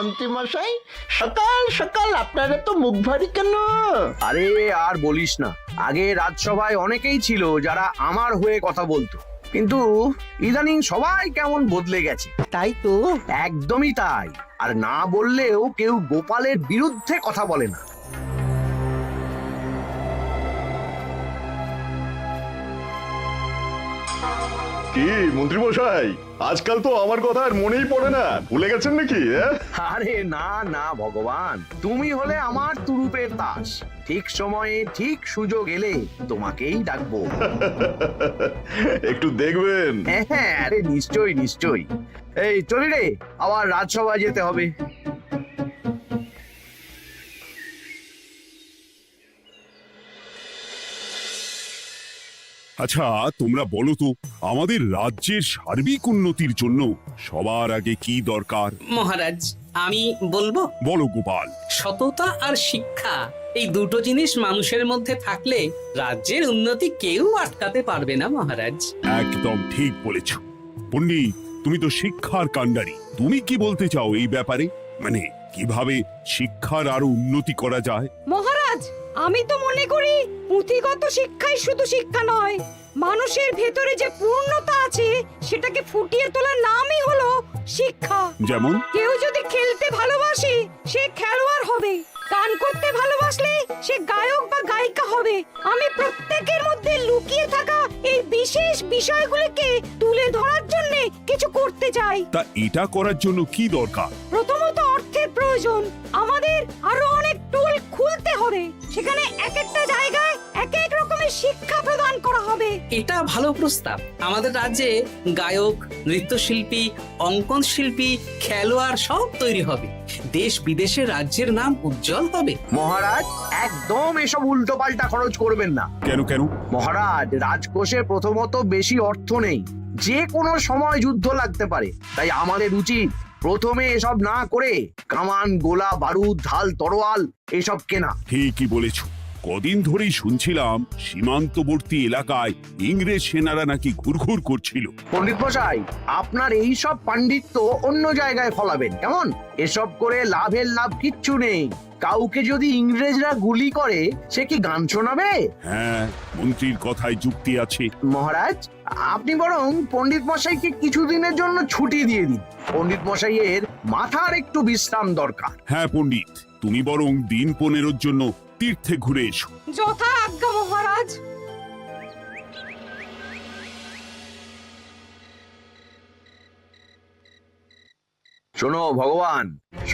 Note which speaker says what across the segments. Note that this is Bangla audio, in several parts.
Speaker 1: মন্ত্রী মশাই, সকাল সকাল আপনারা তো মুখ ভারী কেন?
Speaker 2: আরে আর বলিস না, আগে রাজসভায় অনেকেই ছিল যারা আমার হয়ে কথা বলতো, কিন্তু ইদানিং সবাই কেমন বদলে গেছে।
Speaker 1: তাই তো।
Speaker 2: একদমই তাই। আর না বললেও কেউ গোপালের বিরুদ্ধে কথা বলে না।
Speaker 3: কি মন্ত্রী মশাই, আজকাল তো আমার কথা আর মনেই পড়ে না, ভুলে গেছেন নাকি?
Speaker 2: আরে না না ভগবান, তুমি হলে আমার তুরুপের তাস। ঠিক সময়ে ঠিক সুযোগ এলে তোমাকেই ডাকবো।
Speaker 3: একটু দেখবেন।
Speaker 2: হ্যাঁ, আরে নিশ্চয়ই নিশ্চয়ই। এই চলি রে, আবার রাজসভায় যেতে হবে।
Speaker 4: আচ্ছা তোমরা বলো তো, আমাদের রাজ্যের সার্বিক উন্নতির জন্য সবার আগে কি দরকার?
Speaker 5: মহারাজ, আমি বলবো,
Speaker 4: বলো গোপাল।
Speaker 5: সততা আর শিক্ষা, এই দুটো জিনিস মানুষের মধ্যে থাকলে রাজ্যের উন্নতি কেউ আটকাতে পারবে না মহারাজ।
Speaker 4: একদম ঠিক বলেছ পণ্ডিত, তুমি তো শিক্ষার কাণ্ডারি। তুমি কি বলতে চাও এই ব্যাপারে? মানে কিভাবে শিক্ষার আরো উন্নতি করা যায়?
Speaker 6: মহারাজ, আমি তো মনে করি পুঁথিগত শিক্ষাই শুধু শিক্ষা নয়, মানুষের ভেতরে যে পূর্ণতা আছে সেটাকে ফুটিয়ে তোলার নামই হলো শিক্ষা।
Speaker 4: যেমন?
Speaker 6: কেউ যদি খেলতে ভালোবাসে সে খেলোয়াড় হবে, গান করতে ভালোবাসলে সে গায়ক বা গায়িকা হবে। আমি প্রত্যেকের মধ্যে লুকিয়ে থাকা এই বিশেষ বিষয়গুলিকে তুলে ধরার জন্য কিছু করতে চাই।
Speaker 4: তা এটা করার জন্য কি দরকার?
Speaker 6: প্রথমত অর্থের প্রয়োজন। আমাদের আরো অনেক টুল খুলতে হবে, সেখানে এক একটা জায়গায় এক এক রকমের শিক্ষা প্রদান করা হবে।
Speaker 5: এটা ভালো প্রস্তাব। আমাদের রাজ্যে গায়ক, নৃত্যশিল্পী, অঙ্কন শিল্পী, খেলোয়াড় সব তৈরি হবে। দেশ বিদেশে রাজ্যের নাম উজ্জ্বল হবে।
Speaker 2: মহারাজ, একদম এসব উল্টো পাল্টা খরচ করবেন না।
Speaker 4: কেন কেন?
Speaker 2: মহারাজ, রাজকোষে প্রথমত বেশি অর্থ নেই, যে কোনো সময় যুদ্ধ লাগতে পারে। তাই আমাদের উচিত প্রথমে এসব না করে কামান, গোলা বারুদ, ঢাল, তরোয়াল এসব কেনা।
Speaker 4: ঠিকই বলেছ। কদিন ধরেই শুনছিলাম সীমান্তবর্তী এলাকায় ইংরেজ সেনারা নাকি ঘুরঘুর করছিল।
Speaker 2: পণ্ডিত মশাই, আপনার এই সব পাণ্ডিত্য অন্য জায়গায় ফলাবেন কেমন? এসব করে লাভের লাভ কিচ্ছু নেই। কাউকে যদি ইংরেজরা গুলি করে সে কি গান শোনাবে?
Speaker 4: হ্যাঁ, মন্ত্রীর কথায় যুক্তি আছে।
Speaker 2: মহারাজ, আপনি বরং পণ্ডিত মশাইকে কিছুদিনের জন্য ছুটি দিয়ে দিন। পণ্ডিত মশাইয়ের মাথার একটু বিশ্রাম দরকার।
Speaker 4: হ্যাঁ পণ্ডিত, তুমি বরং দিন 15 জন্য তীর্থে ঘুরে এসো।
Speaker 6: যথা আজ্ঞা মহারাজ।
Speaker 2: শোনো ভগবান,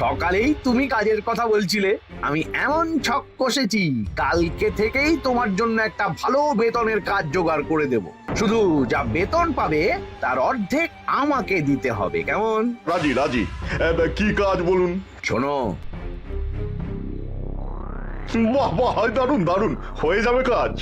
Speaker 2: সকালেই তুমি কাজের কথা বলছিলে, আমি এমন ছক কষেছি কালকে থেকেই তোমার জন্য একটা ভালো বেতনের কাজ জোগাড় করে দেব। শুধু যা বেতন পাবে তার অর্ধেক আমাকে দিতে হবে, কেমন?
Speaker 3: রাজি রাজি। কি কাজ বলুন?
Speaker 2: শোনো,
Speaker 3: বাহ বাহ, দারুণ দারুণ, হয়ে যাবে কাজ।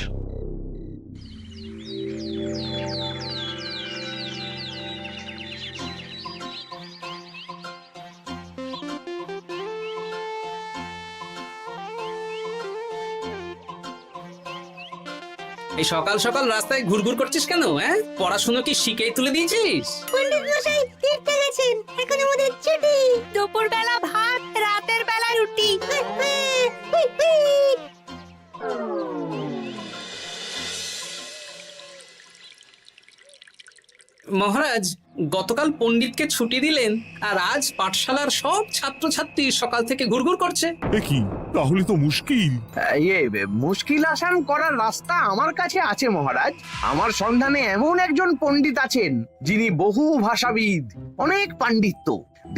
Speaker 5: এই সকাল সকাল রাস্তায় ঘুরঘুর করছিস কেন? হ্যাঁ, পড়াশুনো কি শিখেই তুলে দিয়েছিস?
Speaker 6: পণ্ডিত মশাই তীর্থে গেছেন, এখন আমাদের ছুটি। দুপুর বেলা ভাত, রাতের বেলা রুটি।
Speaker 5: মহারাজ, গতকাল পণ্ডিতকে ছুটি দিলেন আর আজ পাঠশালার সব ছাত্রছাত্রী সকাল থেকে ঘুরঘুর করছে।
Speaker 4: এ কি, তাহলে তো মুশকিল।
Speaker 2: মুশকিল আসান করার রাস্তা আমার কাছে আছে মহারাজ। আমার সন্ধানে এমন একজন পণ্ডিত আছেন যিনি বহু ভাষাবিদ, অনেক পাণ্ডিত্য,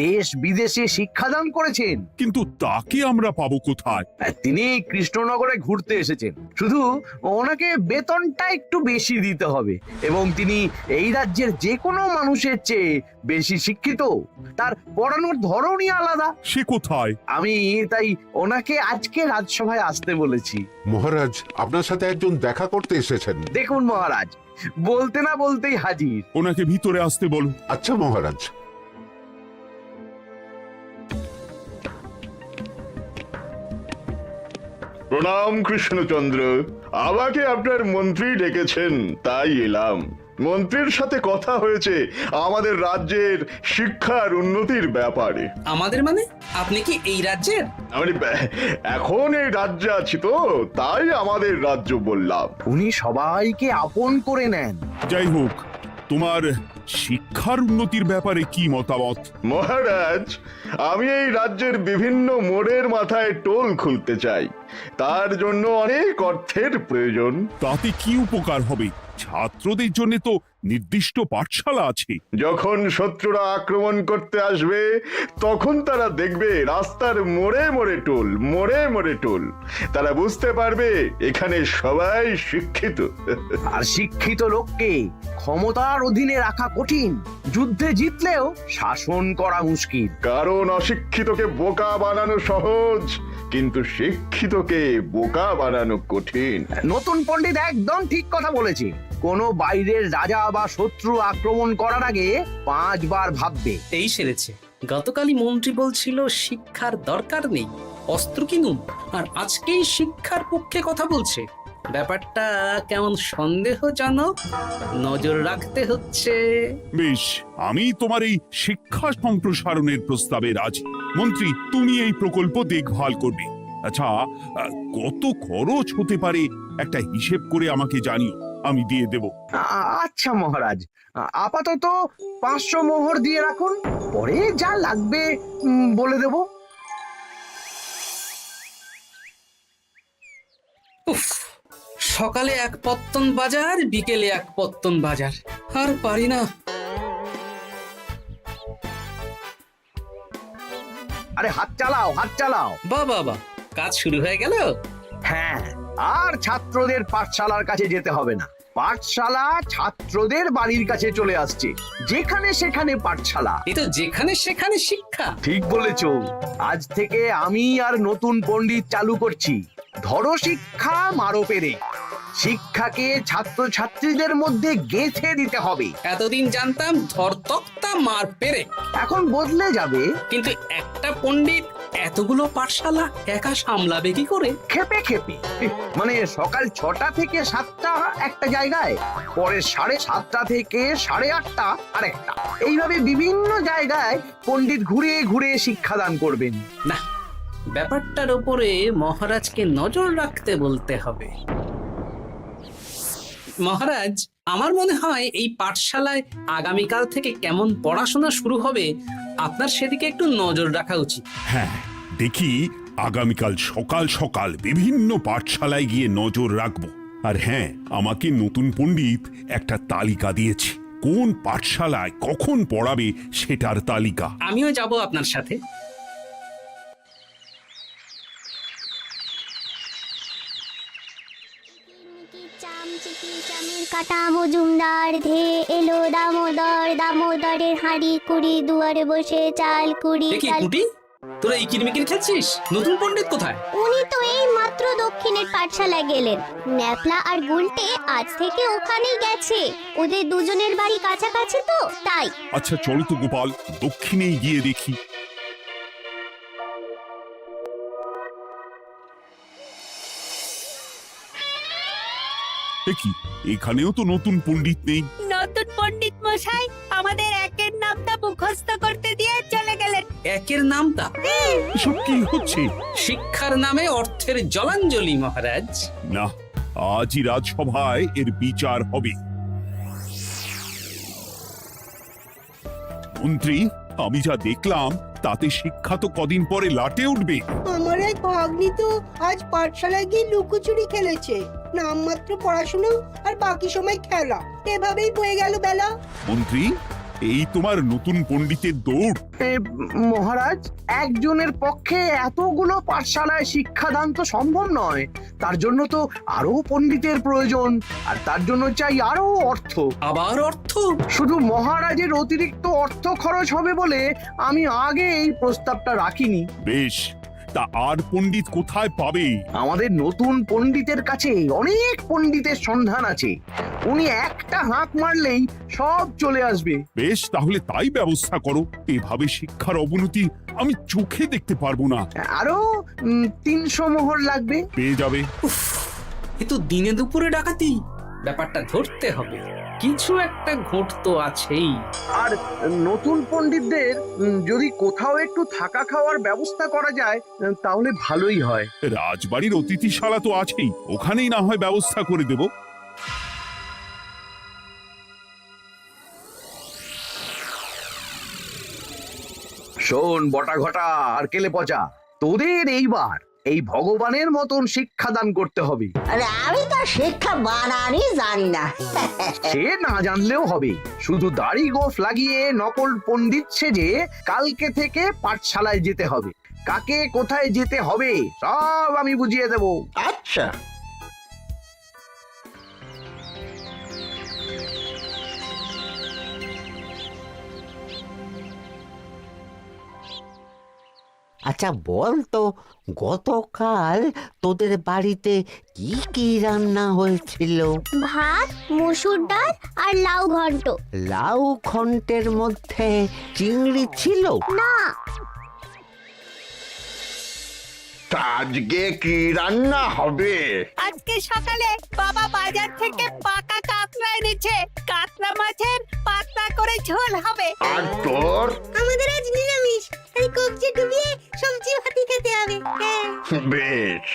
Speaker 2: দেশ বিদেশে শিক্ষাদান করেছেন।
Speaker 4: কিন্তু তাকে আমরা পাবো কোথায়?
Speaker 2: তিনি কৃষ্ণনগরে ঘুরতে এসেছেন, শুধু ওনাকে বেতনটা একটু বেশি দিতে হবে। এবং তিনি এই রাজ্যের যে কোনো মানুষের চেয়ে বেশি শিক্ষিত, তার পড়ানোর ধরনই আলাদা।
Speaker 4: সে কোথায়?
Speaker 2: আমি তাই ওনাকে আজকে রাজসভায় আসতে বলেছি।
Speaker 7: মহারাজ, আপনার সাথে একজন দেখা করতে এসেছেন।
Speaker 2: দেখুন মহারাজ, বলতে না বলতেই হাজির।
Speaker 4: ওনাকে ভিতরে আসতে বলো।
Speaker 7: আচ্ছা মহারাজ।
Speaker 3: প্রণাম কৃষ্ণচন্দ্র, আমাকে আপনার মন্ত্রী ডেকেছেন তাই এলাম। মন্ত্রীর সাথে কথা হয়েছে আমাদের রাজ্যের শিক্ষার উন্নতির ব্যাপারে।
Speaker 5: আমাদের মানে? আপনি কি এই রাজ্যের?
Speaker 3: মানে এখন এই রাজ্যে আছি তো, তাই আমাদের রাজ্য বললাম।
Speaker 2: উনি সবাইকে আপন করে নেন।
Speaker 4: যাই হোক, তোমার শিক্ষার উন্নতির ব্যাপারে কি মতামত?
Speaker 3: মহারাজ, আমি এই রাজ্যের বিভিন্ন মোড়ের মাথায় টোল খুলতে চাই। তার জন্য অনেক অর্থের প্রয়োজন।
Speaker 4: তাতে কি উপকার হবে? ছাত্রদের জন্য তো নির্দিষ্ট পাঠশালা আছে।
Speaker 3: যখন শত্রুরা আক্রমণ করতে আসবে, তখন তারা দেখবে রাস্তার মোড়ে মোড়ে টোল, মোড়ে মোড়ে টোল। তারা বুঝতে পারবে এখানে সবাই শিক্ষিত।
Speaker 2: আর শিক্ষিত লোককে ক্ষমতার অধীনে রাখা কঠিন, যুদ্ধে জিতলেও শাসন করা মুশকিল।
Speaker 3: কারণ অশিক্ষিতকে বোকা বানানো সহজ, কিন্তু শিক্ষিতকে বোকা বানানো কঠিন।
Speaker 2: নতুন পণ্ডিত একদম ঠিক কথা বলেছে। কোনো বাইরের রাজা বা শত্রু আক্রমণ করার আগে 5 বার ভাববে।
Speaker 5: এই সেরেছে। গতকালই মন্ত্রী বলছিল শিক্ষার দরকার নেই, অস্ত্র কিনুন, আর আজকেই শিক্ষার পক্ষে কথা বলছে। ব্যাপারটা কেমন সন্দেহজনক, নজর রাখতে হচ্ছে।
Speaker 4: বেশ, আমি তোমার এই শিক্ষা সম্প্রসারণের প্রস্তাবে রাজি। মন্ত্রী, তুমি এই প্রকল্প দেখভাল করবে। আচ্ছা, কত খরচ হতে পারে একটা হিসেব করে আমাকে জানিও, আমি দিয়ে দেব।
Speaker 2: আচ্ছা মহারাজ, আপাতত 500 মোহর দিয়ে রাখুন, পরে যা লাগবে বলে দেব।
Speaker 5: উফ, সকালে এক পত্তন বাজার, বিকেলে এক পত্তন বাজার, আর পারি না।
Speaker 2: আরে হাত চালাও, হাত চালাও।
Speaker 5: বাবা, কাজ শুরু হয়ে গেল।
Speaker 2: হ্যাঁ, আর ছাত্রদের পাঠশালার কাছে যেতে হবে না। পাঠশালা ছাত্রদের বাড়ির কাছে চলে আসছে। যেখানে সেখানে পাঠশালা।
Speaker 5: এ তো যেখানে সেখানে শিক্ষা।
Speaker 2: ঠিক বলেছো। আজ থেকে আমি আর নতুন পণ্ডিত চালু করছি। ধরো শিক্ষা, মারো পেরে। শিক্ষাকে ছাত্রছাত্রীদের মধ্যে গেঁথে দিতে হবে।
Speaker 5: এতদিন জানতাম ধরতক্তা মার পেরে,
Speaker 2: এখন বদলে যাবে।
Speaker 5: কিন্তু একটা পণ্ডিত এতগুলো পাঠশালা একা সামলাবে কি করে?
Speaker 2: খেপে খেপে। মানে সকাল 6টা থেকে 7টা একটা জায়গায়, পরে 7:30 থেকে 8:30 আরেকটা। এইভাবে বিভিন্ন জায়গায় পণ্ডিত ঘুরে ঘুরে শিক্ষাদান করবেন।
Speaker 5: না, ব্যাপারটার উপরে মহারাজকে নজর রাখতে বলতে হবে। মহারাজ, আমার মনে হয় এই পাঠশালায় আগামীকাল থেকে কেমন পড়াশোনা শুরু হবে, আপনার সেদিকে একটু নজর রাখা উচিত।
Speaker 4: হ্যাঁ, দেখি আগামীকাল সকাল সকাল বিভিন্ন পাঠশালায় গিয়ে নজর রাখবো। আর হ্যাঁ, আমাকে নতুন পণ্ডিত একটা তালিকা দিয়েছে, কোন পাঠশালায় কখন পড়াবে সেটার তালিকা।
Speaker 5: আমিও যাব আপনার সাথে।
Speaker 8: কাটা মজুমদার ধে এলো দামোদর, দামোদরের হাঁড়ি কুড়ি, দুয়ারে বসে চাল কুড়ি।
Speaker 5: দেখি কুটি, তোরা এই কিরমিকির খেলছিস? নতুন পণ্ডিত কোথায়?
Speaker 8: উনি তো এই মাত্র দক্ষিণের পাঠশালায় গেলেন। ন্যাপলা আর গুলটে আজ থেকে ওখানেই গেছে। ওদের দুজনের বাড়ি কাছাকাছি তো, তাই।
Speaker 4: আচ্ছা চলো তো গোপাল, দক্ষিণেই গিয়ে দেখি। দেখি এখানেও তো নতুন পণ্ডিত নেই।
Speaker 6: নতুন পণ্ডিত মশাই আমাদের একের নামটা মুখস্থ করতে দিয়ে চলে গেলেন।
Speaker 5: একের নামটা?
Speaker 4: এসব কি হচ্ছে?
Speaker 5: শিক্ষার নামে অর্থের জলাঞ্জলি মহারাজ।
Speaker 4: না, আজই রাজসভায় এর বিচার হবে। মন্ত্রী, আমি যা দেখলাম তাতে শিক্ষা তো কদিন পরে লাটে উঠবে।
Speaker 9: আমার এক ভাগ্নি তো আজ পাঠশালায় গিয়ে লুকোচুরি খেলেছে। নামমাত্র পড়াশুনো আর বাকি সময় খেলা, এভাবেই বয়ে গেল বেলা।
Speaker 4: মন্ত্রী, এই তোমার নতুন পণ্ডিতের দৌড়।
Speaker 2: মহারাজ, একজনের পক্ষে এতগুলো পাঠশালায় শিক্ষাদান তো সম্ভব নয়। তার জন্য তো আরো পণ্ডিতের প্রয়োজন, আর তার জন্য চাই আরো অর্থ।
Speaker 5: আবার অর্থ?
Speaker 2: শুধু মহারাজের অতিরিক্ত অর্থ খরচ হবে বলে আমি আগে এই প্রস্তাবটা রাখিনি।
Speaker 4: বেশ, তা আর পণ্ডিত কোথায় পাবে?
Speaker 2: আমাদের নতুন পণ্ডিতের কাছে অনেক পণ্ডিতের সন্ধান আছে। উনি একটা হাঁক মারলেই সব চলে আসবে।
Speaker 4: বেশ, তাহলে তাই ব্যবস্থা করো। এভাবে শিক্ষার অবনতি আমি চোখে দেখতে পারবো না।
Speaker 2: আরো 300 মোহর লাগবে।
Speaker 4: পেয়ে যাবে।
Speaker 5: উফ, এ তো দিনে দুপুরে ডাকাতি। ব্যাপারটা ধরতে হবে। কিছু একটা ঘোট তো আছেই।
Speaker 2: আর নতুন পণ্ডিতদের যদি কোথাও একটু থাকা খাওয়ার ব্যবস্থা করা যায় তাহলে ভালোই হয়।
Speaker 4: রাজবাড়ির অতিথিশালা তো আছেই, ওখানেই না হয় ব্যবস্থা করে দেব।
Speaker 2: শোন বটা ঘটা আর কেলে পচা, তোদের এইবার এই ভগবানের মতন শিক্ষাদান করতে হবে।
Speaker 10: আরে আমি তো শিক্ষা বানানই জানি না।
Speaker 2: সে না জানলেও হবে, শুধু দাড়ি গোফ লাগিয়ে নকল পণ্ডিত সেজে কালকে থেকে পাঠশালায় যেতে হবে। কাকে কোথায় যেতে হবে সব আমি বুঝিয়ে দেব।
Speaker 1: আচ্ছা,
Speaker 11: আচ্ছা বল তো, গতকাল তোদের বাড়িতে কি কি রান্না হয়েছিল?
Speaker 8: ভাত, মসুর ডাল আর লাউ ঘন্ট।
Speaker 11: লাউ ঘন্টের মধ্যে চিংড়ি ছিল?
Speaker 8: না,
Speaker 1: তা আজকে কি রান্না হবে?
Speaker 6: আজকে সকালে বাবা বাজার থেকে পাকা কাতলা এনেছে। কাতলা মাছের পাতলা করে ঝোল হবে।
Speaker 1: আর তোর?
Speaker 8: আমাদের আজ নিরামিষ, এই কবজি ডুবিয়ে সবজি ভাতি খেতে হবে।
Speaker 1: বেশ।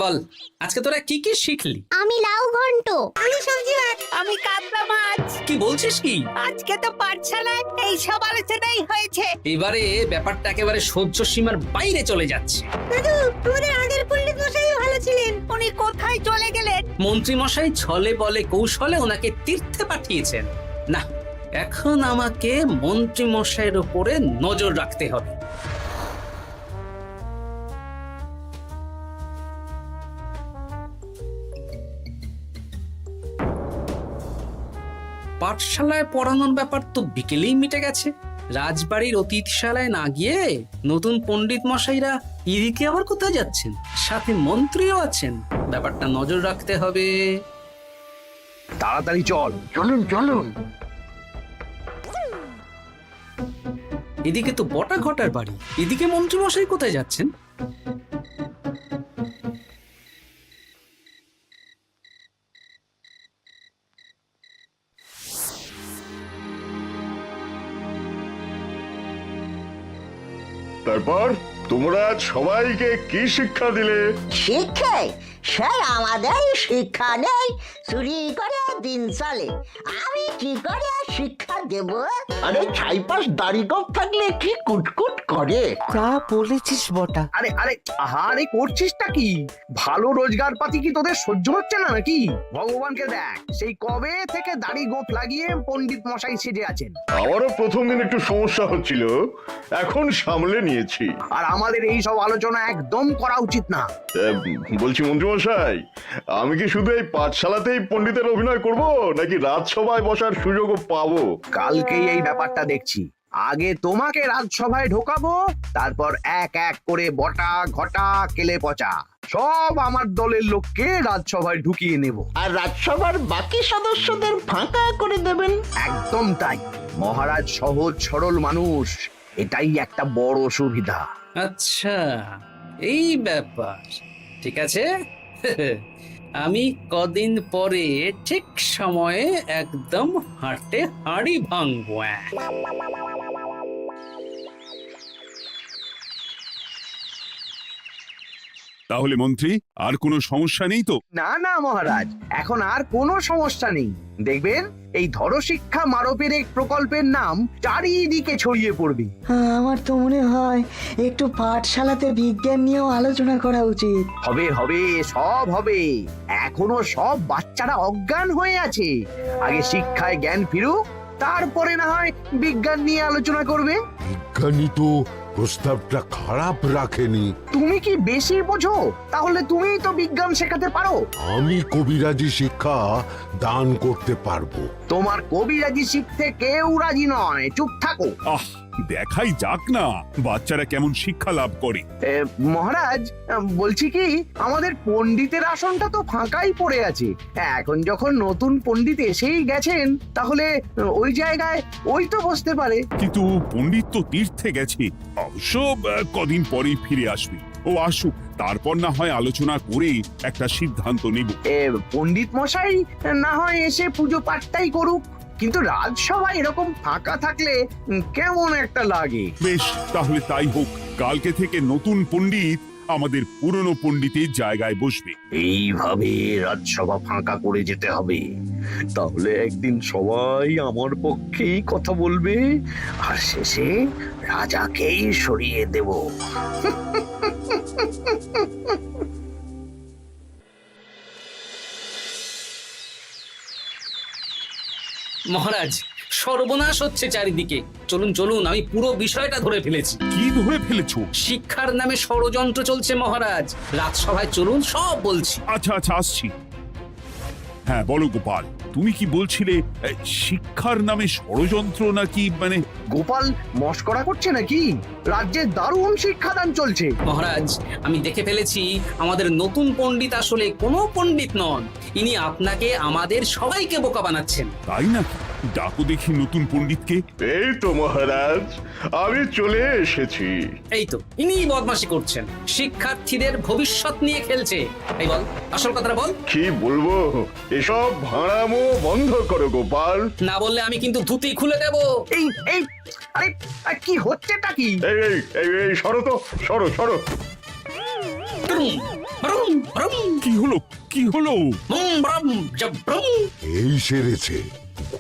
Speaker 5: বল, আজকে তোরা কি কি শিখলি?
Speaker 8: আমি লাউ ঘন্ট। আমি সবজি ভাত।
Speaker 6: আমি কাতলা মাছ।
Speaker 5: কি বলছিস কি?
Speaker 6: আজকে তো পাঠশালায় এই সব আলোচনাই হয়েছে।
Speaker 5: এবারে ব্যাপারটা একেবারে সহ্য সীমার বাইরে চলে যাচ্ছে।
Speaker 8: দাদু, আমাদের আগের পণ্ডিত মশাই ভালো ছিলেন।
Speaker 6: উনি কোথায় চলে গেলেন?
Speaker 5: মন্ত্রী মশাই ছলে বলে কৌশলে ওনাকে তীর্থে পাঠিয়েছেন। না, এখন আমাকে মন্ত্রী মশাইয়ের উপরে নজর রাখতে হবে। পাঠশালায় পড়ানোর ব্যাপার তো বিকেলেই মিটে গেছে। রাজবাড়ির অতিথিশালায় না গিয়ে নতুন পণ্ডিত মশাইরা এদিকে আবার কোথায় যাচ্ছেন? সাথে মন্ত্রীও আছেন, ব্যাপারটা নজর রাখতে হবে।
Speaker 2: তাড়াতাড়ি চল।
Speaker 1: চলুন চলুন।
Speaker 5: এদিকে তো বটা ঘটার বাড়ি, এদিকে মন্ত্রী মশাই কোথায় যাচ্ছেন?
Speaker 3: তারপর তোমরা সবাইকে কি শিক্ষা দিলে?
Speaker 10: শিক্ষা? স্যার আমাদের শিক্ষা নেই, চুরি করে দিন চলে। আমি কি করে শিক্ষা দেব?
Speaker 1: আরে ছাইপাশ দাড়ি গোঁফ থাকলে কি কুটকুট করে?
Speaker 11: তা বলেছিস বটা।
Speaker 2: আরে আরে আহারে করছিসটা কি? ভালো রোজগার পাতি কি তোদের সহ্য হচ্ছে না নাকি? ভগবানকে দেখ, সেই কবে থেকে দাড়ি গোঁফ লাগিয়ে পণ্ডিত মশাই সেজে আছেন।
Speaker 3: আমারও প্রথম দিন একটু সমস্যা হচ্ছিল, এখন সামলে নিয়েছি।
Speaker 2: আর আমাদের এই সব আলোচনা একদম করা উচিত না।
Speaker 3: বলছি মন্ত্রীমশাই, আমি কি শুধু এই পাঠশালাতেই পণ্ডিতের অভিনয় করব, নাকি রাজসভায় বসার সুযোগও পাবো?
Speaker 2: কালকেই এই ব্যাপারটা দেখছি। আগে তোমাকে রাজসভায় ঢোকাবো, তারপর এক এক করে বটা ঘটা কেলে পচা সব আমার দলের লোককে রাজসভায় ঢুকিয়ে নেব।
Speaker 1: আর রাজসভার বাকি সদস্যদের ফাঁকা করে দেবেন।
Speaker 2: একদম তাই। মহারাজ সহজ সরল মানুষ, এটাই একটা বড় সুবিধা।
Speaker 5: আচ্ছা, এই ব্যাপার। ঠিক আছে, আমি কদিন পরে ঠিক সময়ে একদম হাটে হাড়ি ভাঙবো।
Speaker 4: তাহলে মন্ত্রী, আর কোনো সমস্যা নেই তো?
Speaker 2: না না মহারাজ, এখন আর কোনো সমস্যা নেই। দেখবেন এই ধরশিক্ষা মারপের এক প্রকল্পের নাম চারিদিকে ছড়িয়ে পড়বে।
Speaker 10: আমার তো মনে হয় একটু পাঠশালাতে বিজ্ঞান নিয়েও আলোচনা করা উচিত।
Speaker 2: হবে হবে, সব হবে। এখনো সব বাচ্চারা অজ্ঞান হয়ে আছে। আগে শিক্ষায় জ্ঞান ফিরুক, তারপরে না হয় বিজ্ঞান নিয়ে আলোচনা করবে।
Speaker 7: বিজ্ঞানী তো প্রস্তাবটা খারাপ রাখেনি।
Speaker 2: তুমি কি বেশি বোঝো? তাহলে তুমিই তো বিজ্ঞান শেখাতে পারো।
Speaker 7: আমি কবিরাজি শিক্ষা দান করতে পারবো।
Speaker 2: তোমার কবিরাজি শিখতে কেউ রাজি নয়, চুপ থাকো।
Speaker 4: আহ, দেখাই যাক না বাচ্চারা কেমন শিক্ষা লাভ করে।
Speaker 2: মহারাজ, বলছি কি, আমাদের পণ্ডিতের আসনটা তো ফাঁকাই পড়ে আছে। এখন যখন নতুন পণ্ডিত এসেই গেছেন, তাহলে ওই জায়গায় ওই তো বসতে পারে।
Speaker 4: কিন্তু পণ্ডিত তো তীর্থে গেছে, অবশ্য কদিন পরেই ফিরে আসবে। ও আসুক, তারপর না হয় আলোচনা করে একটা সিদ্ধান্ত নেব।
Speaker 2: পণ্ডিত মশাই না হয় এসে পুজো পাঠটাই করুক, কিন্তু রাজসভা এরকম ফাঁকা থাকলে কেমন একটা লাগে।
Speaker 4: বেশ, তাহলে তাই হোক। কালকে থেকে নতুন পণ্ডিত আমাদের পুরনো পণ্ডিতের জায়গায় বসবে।
Speaker 2: এইভাবে রাজসভা ফাঁকা করে যেতে হবে, তাহলে একদিন সবাই আমার পক্ষেই কথা বলবে, আর শেষে রাজাকেই সরিয়ে দেব।
Speaker 5: মহারাজ, সর্বনাশ হচ্ছে চারিদিকে। চলুন চলুন, আমি পুরো বিষয়টা ধরে ফেলেছি।
Speaker 4: কি ধরে ফেলেছো?
Speaker 5: শিক্ষার নামে ষড়যন্ত্র চলছে মহারাজ। রাজসভায় চলুন, সব বলছি।
Speaker 4: আচ্ছা আচ্ছা, আসছি। হ্যাঁ বলো গোপাল, তুমি কি বলছিলে শিক্ষার নামে ষড়যন্ত্র নাকি? মানে
Speaker 2: গোপাল মস্করা করছে নাকি? রাজ্যে দারুণ শিক্ষাদান চলছে।
Speaker 5: মহারাজ, আমি দেখে ফেলেছি আমাদের নতুন পণ্ডিত আসলে কোনো পণ্ডিত নন। ইনি আপনাকে, আমাদের সবাইকে বোকা বানাচ্ছেন।
Speaker 4: তাই নাকি? ডাকো দেখি নতুন পণ্ডিতকে।
Speaker 3: এই তো মহারাজ, আমি চলে এসেছি।
Speaker 5: এই তো, ইনি বদমাশি করছেন, শিক্ষার্থীদের ভবিষ্যৎ নিয়ে খেলছে। এই বল, আসল কথাটা বল।
Speaker 3: কি বলবো, এসব ভাড়ামো বন্ধ করো গোপাল।
Speaker 5: না বললে আমি কিন্তু ধুতি খুলে দেব।
Speaker 2: এই এই আরে আরে, কি হচ্ছেটা কি?
Speaker 3: এই এই এই এই, সরো তো, সরো সরো।
Speaker 5: ব্রুম, ব্রুম, ব্রুম,
Speaker 4: কি হলো? কি হলো?
Speaker 5: বুম, ব্রুম, জাব্রুম।
Speaker 7: এই সেরেছে।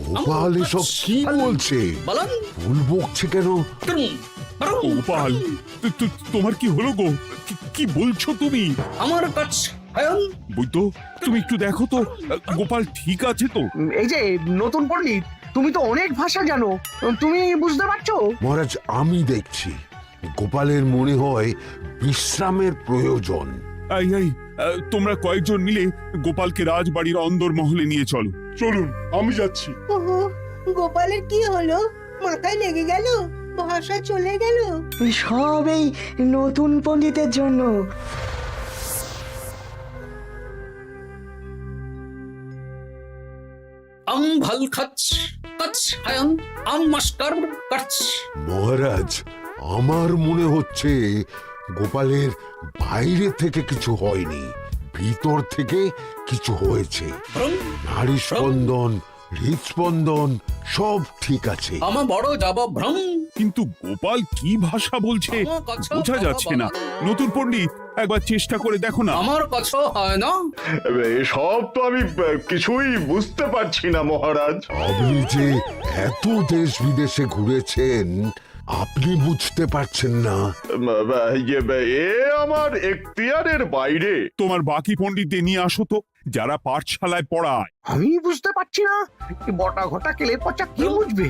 Speaker 7: গোপাল এসব কি বলছে?
Speaker 5: বলুন।
Speaker 7: ভুল বকছে কেন?
Speaker 5: ব্রুম, ব্রুম,
Speaker 4: গোপাল, তোমার কি হলো গো? কি বলছো তুমি?
Speaker 5: আমার কাছে
Speaker 4: বৈদ্য, তুমি একটু দেখো তো গোপাল ঠিক আছে তো?
Speaker 2: এই যে নতুন পণ্ডিত, তুমি তো অনেক ভাষা জানো, তুমি বুঝতে পারছো?
Speaker 7: মহারাজ, আমি দেখছি গোপালের মনে হয় বিশ্রামের প্রয়োজন।
Speaker 4: এই এই, তোমরা কয়েকজন মিলে গোপালকে রাজবাড়ির অন্দর মহলে নিয়ে চলো। চলুন, আমি যাচ্ছি।
Speaker 9: ওহো, গোপালের কি হলো? মাথায় লেগে গেল? ভাষা চলে গেল?
Speaker 10: সব এই নতুন পণ্ডিতের জন্য।
Speaker 5: ভাল খাচ কাচ হায়ন মস্কর কাচ।
Speaker 7: মহারাজ, আমার মনে হচ্ছে গোপালের বাইরে থেকে কিছু হয়নি, ভিতর থেকে কিছু হয়েছে। নারী স্পন্দন, হৃদস্পন্দন সব ঠিক আছে।
Speaker 5: আমার বড় যাব ভ্রম।
Speaker 4: কিন্তু গোপাল কি ভাষা বলছে বোঝা যাচ্ছে না। নতুন পণ্ডিত, একবার চেষ্টা করে দেখো না।
Speaker 5: আমার কাছে হয় না।
Speaker 3: সব তো আমি কিছুই বুঝতে পারছি না মহারাজ।
Speaker 7: আপনি যে এত দেশ বিদেশে ঘুরেছেন, আপনি বুঝতে পারছেন না?
Speaker 3: এ আমার এখতিয়ারের বাইরে।
Speaker 4: তোমার বাকি পণ্ডিতদের নিয়ে আসো তো, যারা পাঠশালায় পড়ায়।
Speaker 2: আমি বুঝতে পারছি না, বটা ঘটা কেলে পচা কি বুঝবে?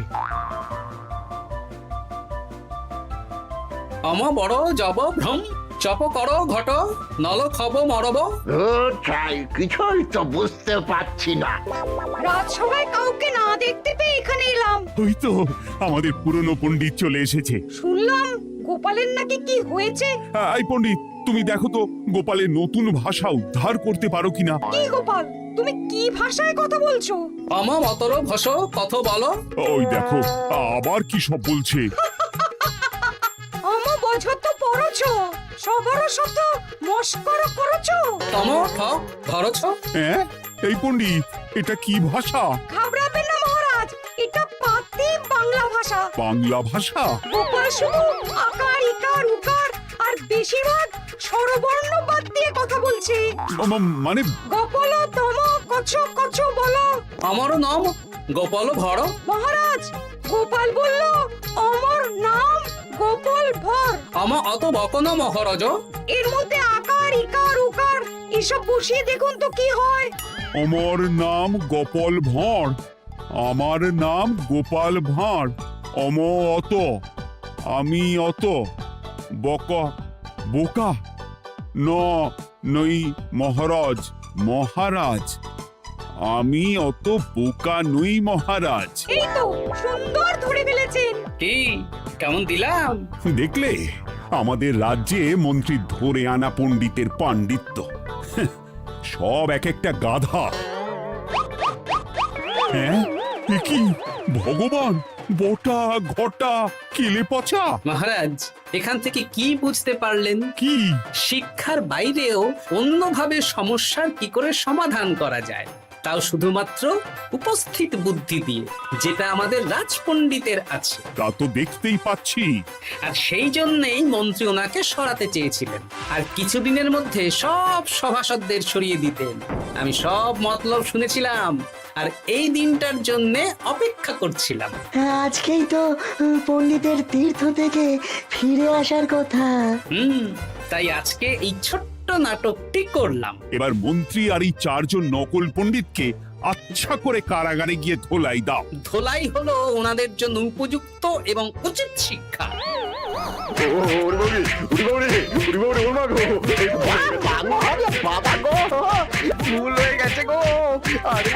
Speaker 5: আমার বড় যাব ভ্রম। চপ করো ঘট, নল খাবো মরব।
Speaker 1: কিছুই তো বুঝতে পারছি না।
Speaker 6: রাজসভায় কাউকে না দেখতে পেয়ে এখানে এলাম।
Speaker 4: ওই তো আমাদের পুরনো পণ্ডিত চলে এসেছে।
Speaker 6: শুনলাম গোপালের নাকি কি হয়েছে।
Speaker 4: এই পণ্ডিত, তুমি দেখো তো গোপালের নতুন ভাষা উদ্ধার করতে পারো কিনা।
Speaker 6: কি গোপাল, তুমি কি ভাষায় কথা বলছো?
Speaker 5: আমার মতর ভাষ কথা বলো।
Speaker 4: ওই দেখো আবার কি সব বলছে।
Speaker 6: আমো বোঝো তো পড়ছো, সবার সাথে মস্করা করছো।
Speaker 5: তমো ঠক ধরছ।
Speaker 4: হ্যাঁ, এই পণ্ডিত, এটা কি ভাষা?
Speaker 6: ঘাবড়াবেন না মহারাজ, এটা পাতি বাংলা ভাষা।
Speaker 4: বাংলা ভাষা?
Speaker 6: গোপাল শুধু আকার ইকার উকার আর বেশিরভাগ স্বরবর্ণ বাদ দিয়ে কথা বলছে।
Speaker 4: মানে
Speaker 6: গোপাল তম কছ কছ বলো।
Speaker 5: আমার নাম গোপাল ভর।
Speaker 6: মহারাজ, গোপাল বলল আমার নাম গোপাল ভর।
Speaker 5: আমার অত বকন মহারাজ।
Speaker 6: এর মধ্যে আকার ইকার উকার এসব বসিয়ে দেখুন তো কি হয়।
Speaker 4: আমার নাম গোপাল ভাঁড়। আমার নাম গোপাল ভাঁড়। অত, আমি অত, বকা বোকা, নই মহারাজ। মহারাজ আমি অত বোকা নই মহারাজ।
Speaker 6: এই তো সুন্দর ধরে ফেলেছেন।
Speaker 5: কি কেমন দিলাম?
Speaker 4: দেখলে আমাদের রাজ্যে মন্ত্রী ধরে আনা পণ্ডিতের পাণ্ডিত্য। সব এক একটা গাধা। হ্যাঁ এ কি ভগবান, বটা ঘটা কেলে পচা।
Speaker 5: মহারাজ, এখান থেকে কি বুঝতে পারলেন?
Speaker 4: কি?
Speaker 5: শিক্ষার বাইরেও অন্যভাবে সমস্যার কি করে সমাধান করা যায়, তাও শুধুমাত্র উপস্থিত বুদ্ধি দিয়ে, যেটা আমাদের রাজপণ্ডিতের আছে।
Speaker 4: তা তো দেখতেই পাচ্ছি।
Speaker 5: আর সেই জন্যেই মন্ত্রী ওনাকে সরাতে চেয়েছিলেন, আর কিছুদিনের মধ্যে সব সভাসদদের সরিয়ে দিতেন। আমি সব মতলব শুনেছিলাম, আর এই দিনটার জন্য অপেক্ষা করছিলাম।
Speaker 10: আজকেই তো পণ্ডিতের তীর্থ থেকে ফিরে আসার কথা।
Speaker 5: তাই আজকে এই ছোট্ট নাটকটি করলাম।
Speaker 4: এবার মন্ত্রী আর এই 4 জন নকল পণ্ডিতকে আচ্ছা করে কারাগারে গিয়ে ধোলাই দাও।
Speaker 5: ধোলাই হলো ওনাদের জন্য উপযুক্ত এবং উচিত শিক্ষা।
Speaker 2: ভুল হয়ে গেছে গো। আরে